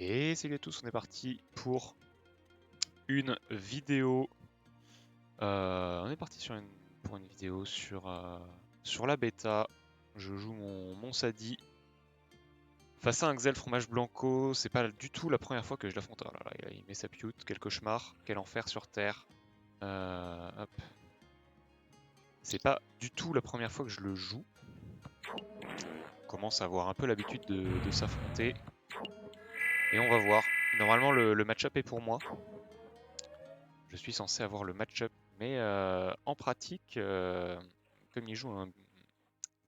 Et salut à tous, on est parti pour une vidéo. On est parti pour une vidéo sur la bêta. Je joue mon Sadi face à un Xel fromage blanco. C'est pas du tout la première fois que je l'affronte. Oh là là, il met sa pioute, quel cauchemar, quel enfer sur terre. Hop. C'est pas du tout la première fois que je le joue. On commence à avoir un peu l'habitude de s'affronter. Et on va voir. Normalement le match-up est pour moi. Je suis censé avoir le match-up, mais en pratique, comme il joue un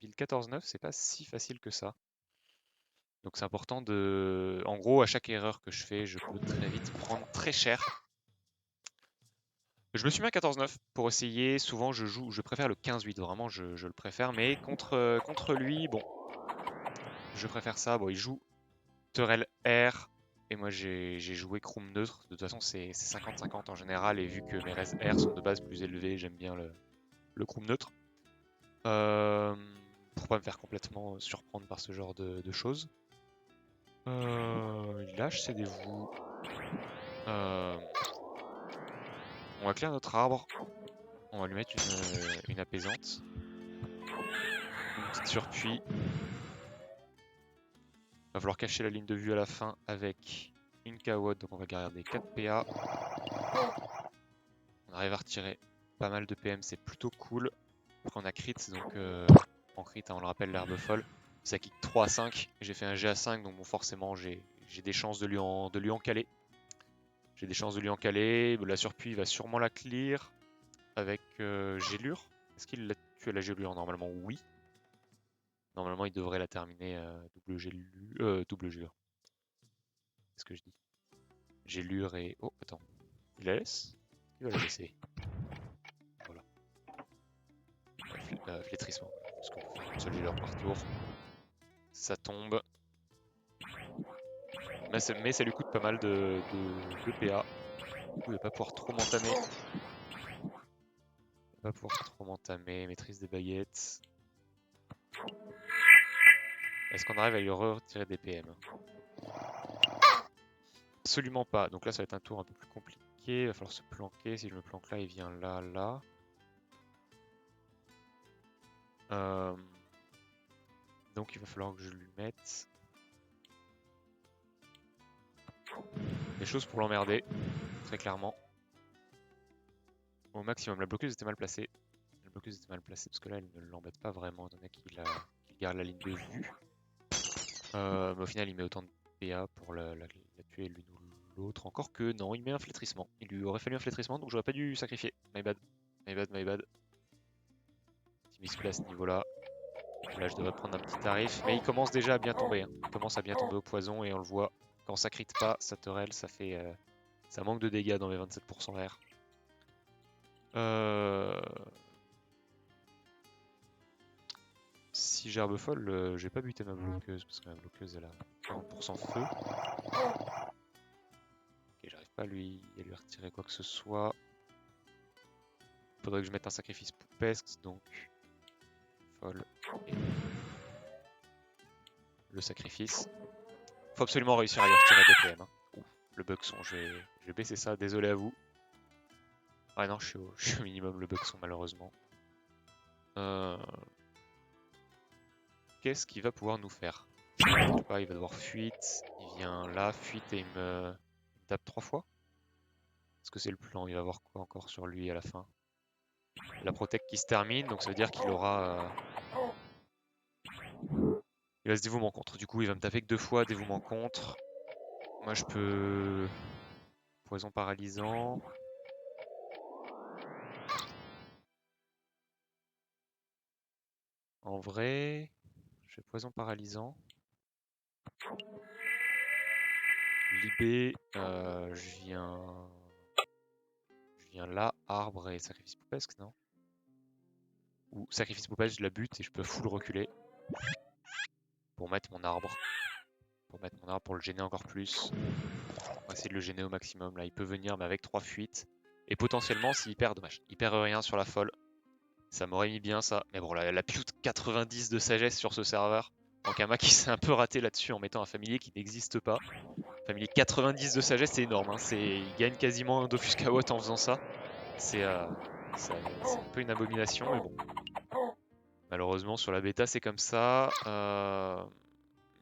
build 14-9, c'est pas si facile que ça. Donc c'est important de... En gros, à chaque erreur que je fais, je peux très vite prendre très cher. Je me suis mis à 14-9 pour essayer. Souvent, je préfère le 15-8, vraiment, je le préfère. Mais contre lui, bon, je préfère ça. Bon, il joue Turel R. Et moi, j'ai joué Kroom neutre. De toute façon, c'est 50-50 en général. Et vu que mes res R sont de base plus élevés, j'aime bien le Kroom neutre. Pour pas me faire complètement surprendre par ce genre de choses. Il lâche ses dévous. On va clear notre arbre. On va lui mettre une apaisante. Une petite surpuis. Va falloir cacher la ligne de vue à la fin avec une KO, donc on va garder 4 PA. On arrive à retirer pas mal de PM, c'est plutôt cool. Après on a crit, donc en crit, hein, on le rappelle, l'herbe folle. Ça kick 3 à 5, j'ai fait un G à 5, donc bon, forcément j'ai des chances de lui en caler. J'ai des chances de lui en caler. La surpuis va sûrement la clear avec Gélure. Est-ce qu'il l'a tué à la Gélure? Normalement, oui. Normalement, il devrait la terminer double Gélure. Double Gélure. Qu'est-ce que je dis? Gélure et... Oh, attends. Il la laisse? Il va la laisser. Voilà. Flétrissement. Parce qu'on peut faire une seule Gélure par tour. Ça tombe. Mais ça lui coûte pas mal de PA. Du coup, il va pas pouvoir trop m'entamer. Il va pas pouvoir trop m'entamer. Maîtrise des baguettes. Est-ce qu'on arrive à lui retirer des PM? Absolument pas. Donc là, ça va être un tour un peu plus compliqué. Il va falloir se planquer. Si je me planque là, il vient là, là. Donc il va falloir que je lui mette des choses pour l'emmerder, très clairement. Au maximum, la bloqueuse était mal placée. La bloqueuse était mal placée parce que là, elle ne l'embête pas vraiment, étant donné qu'il garde la ligne de vue. Mais au final, il met autant de PA pour la tuer l'une ou l'autre. Encore que non, il met un flétrissement. Il lui aurait fallu un flétrissement, donc j'aurais pas dû sacrifier. My bad, my bad, my bad. Petit misplay à ce niveau-là. Là, je devrais prendre un petit tarif, mais il commence déjà à bien tomber. Hein. Il commence à bien tomber au poison et on le voit. Quand ça crit pas, ça Turel, ça fait, ça manque de dégâts dans les 27% R. Si gerbe folle, j'ai pas buté ma bloqueuse parce que ma bloqueuse elle a 40% feu. Ok, j'arrive pas à lui retirer quoi que ce soit. Faudrait que je mette un sacrifice poupesque, donc folle et le sacrifice. Faut absolument réussir à lui retirer des PM. Hein. Ouf, le buxon, je vais baisser ça, désolé à vous. Ah non, je suis au minimum le buxon malheureusement. Qu'est-ce qu'il va pouvoir nous faire? Je sais pas, il va devoir fuite. Il vient là, fuite et il me tape 3 fois. Est-ce que c'est le plan? Il va avoir quoi encore sur lui à la fin? La protect qui se termine, donc ça veut dire qu'il aura... Il va se dévouement contre. Du coup, il va me taper que 2 fois, dévouement contre. Moi, je peux... Poison paralysant. En vrai, je fais poison paralysant. Libé, je viens là, arbre et sacrifice poupesque, non? Ou sacrifice poupesque, je la bute et je peux full reculer. Pour mettre mon arbre. Pour le gêner encore plus. On va essayer de le gêner au maximum. Là, il peut venir, mais avec 3 fuites. Et potentiellement, s'il perd, dommage. Il perd rien sur la folle. Ça m'aurait mis bien ça. Mais bon, la pute 90 de sagesse sur ce serveur. Ankama qui s'est un peu raté là-dessus en mettant un familier qui n'existe pas. Familier 90 de sagesse, c'est énorme. Hein. Il gagne quasiment un Dofus Kawot en faisant ça. C'est un peu une abomination, mais bon. Malheureusement, sur la bêta, c'est comme ça.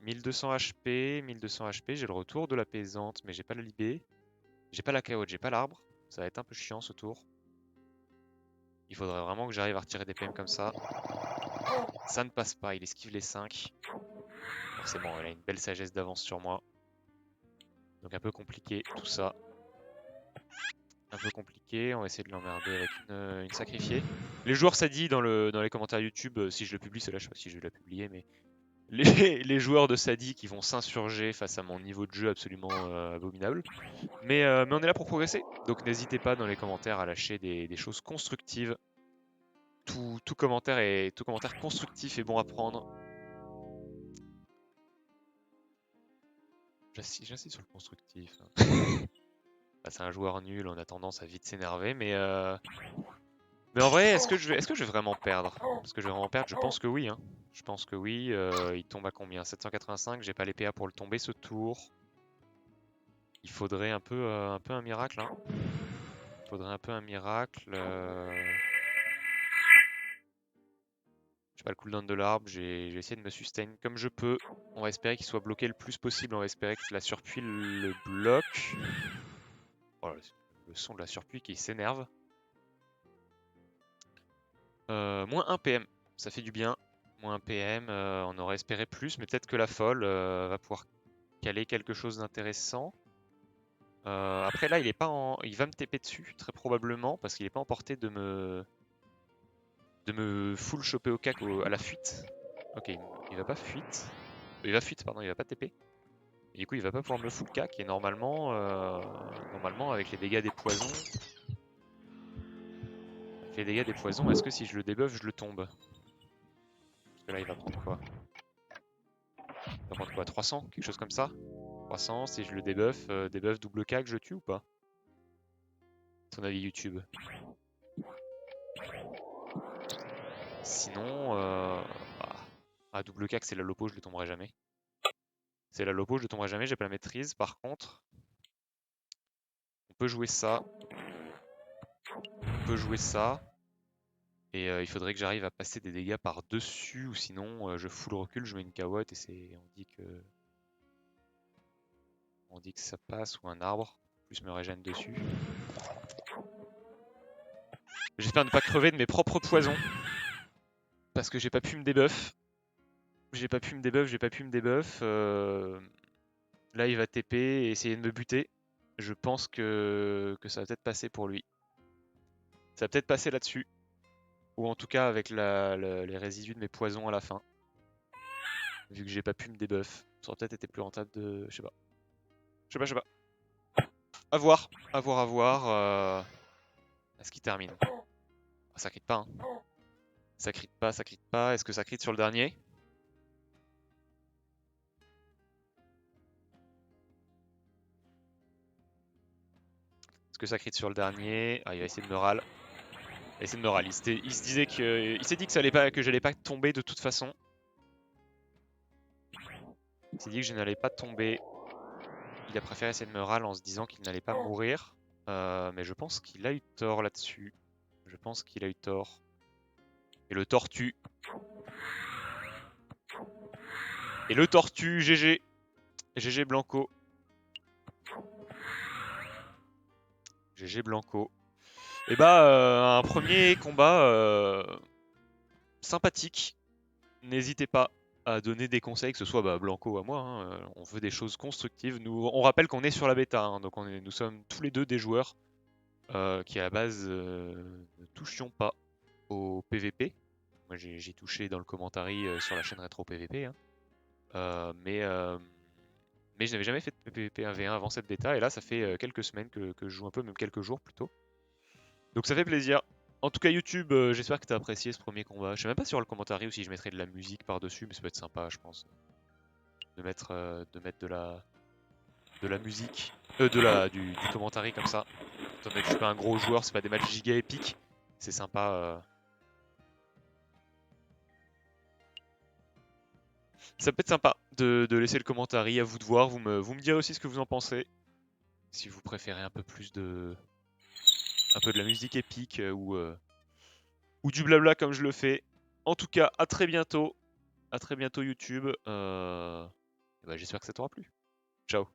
1200 HP, 1200 HP, j'ai le retour de la paysante, mais j'ai pas la libé. J'ai pas la Kawot, j'ai pas l'arbre. Ça va être un peu chiant ce tour. Il faudrait vraiment que j'arrive à retirer des PM comme ça. Ça ne passe pas, il esquive les 5. Forcément, il a une belle sagesse d'avance sur moi. Donc un peu compliqué tout ça. Un peu compliqué, on va essayer de l'emmerder avec une sacrifiée. Les joueurs Sadi dans les commentaires YouTube, si je le publie, c'est là, je sais pas si je vais la publier, mais les joueurs de Sadi qui vont s'insurger face à mon niveau de jeu absolument abominable. Mais on est là pour progresser, donc n'hésitez pas dans les commentaires à lâcher des choses constructives. Tout commentaire constructif est bon à prendre. J'insiste sur le constructif. Bah, c'est un joueur nul, on a tendance à vite s'énerver, mais en vrai, est-ce que je vais vraiment perdre? Est-ce que je vais vraiment perdre? Je pense que oui. Hein. Je pense que oui. Il tombe à combien? 785. J'ai pas les PA pour le tomber ce tour. Il faudrait un peu un miracle. Hein. Il faudrait un peu un miracle. J'ai pas le cooldown de l'arbre. J'ai essayé de me sustain comme je peux. On va espérer qu'il soit bloqué le plus possible. On va espérer que la surpuis le bloque. Voilà, le son de la surpuis qui s'énerve. Moins 1 PM, ça fait du bien. Moins 1 PM, on aurait espéré plus, mais peut-être que la folle va pouvoir caler quelque chose d'intéressant. Après là, il va me TP dessus, très probablement, parce qu'il est pas en portée de me full choper au cac à la fuite. Ok, il va pas fuite. Il va fuite, pardon, il va pas TP. Et du coup, il va pas pouvoir me full cac, et normalement, avec les dégâts des poisons... Avec les dégâts des poisons, est-ce que si je le débuff, je le tombe? Parce que là, il va prendre quoi? Il va prendre quoi? 300? Quelque chose comme ça? 300, si je le debuff, debuff double cac, je tue ou pas? Ton avis YouTube. Sinon, double cac, c'est la lopo, je le tomberai jamais. C'est la lopo, je le tomberai jamais, j'ai pas la maîtrise. Par contre, on peut jouer ça. On peut jouer ça. Et il faudrait que j'arrive à passer des dégâts par-dessus, ou sinon je full recul, je mets une cawotte et on dit que... On dit que ça passe, ou un arbre, plus me régène dessus. J'espère ne pas crever de mes propres poisons. Parce que j'ai pas pu me debuff. J'ai pas pu me debuff. Là, il va TP et essayer de me buter. Je pense que ça va peut-être passer pour lui. Ça va peut-être passer là-dessus. Ou en tout cas avec les résidus de mes poisons à la fin. Vu que j'ai pas pu me debuff. Ça aurait peut-être été plus rentable de... Je sais pas. Je sais pas. À voir. Est-ce qu'il termine? Ça crit pas, hein. Ça crit pas. Est-ce que ça crit sur le dernier? Est-ce que ça crit sur le dernier? Ah, il va essayer de me râle. Il se disait que, il s'est dit que j'allais pas tomber de toute façon. Il s'est dit que je n'allais pas tomber. Il a préféré essayer de me râler en se disant qu'il n'allait pas mourir. Mais je pense qu'il a eu tort là-dessus. Je pense qu'il a eu tort. Et le tortue. Et le tortue, GG. GG Blanco. GG Blanco. Et bah, un premier combat sympathique. N'hésitez pas à donner des conseils, que ce soit Blanco ou à moi. Hein. On veut des choses constructives. On rappelle qu'on est sur la bêta, hein, donc nous sommes tous les deux des joueurs qui à la base ne touchions pas au PVP. Moi j'ai touché dans le commentary sur la chaîne Retro PVP, hein. Mais je n'avais jamais fait de PVP 1v1 avant cette bêta, et là ça fait quelques semaines que je joue un peu, même quelques jours plutôt. Donc ça fait plaisir. En tout cas YouTube, j'espère que tu as apprécié ce premier combat. Je sais même pas sur le commentary ou si je mettrai de la musique par-dessus, mais ça peut être sympa je pense. De mettre de la musique, du commentary comme ça. Étant donné que je suis pas un gros joueur, c'est pas des matchs giga épiques, c'est sympa. Ça peut être sympa de laisser le commentaire, à vous de voir, vous me direz aussi ce que vous en pensez. Si vous préférez un peu plus un peu de la musique épique ou du blabla comme je le fais. En tout cas, à très bientôt. À très bientôt YouTube. Bah, j'espère que ça t'aura plu. Ciao.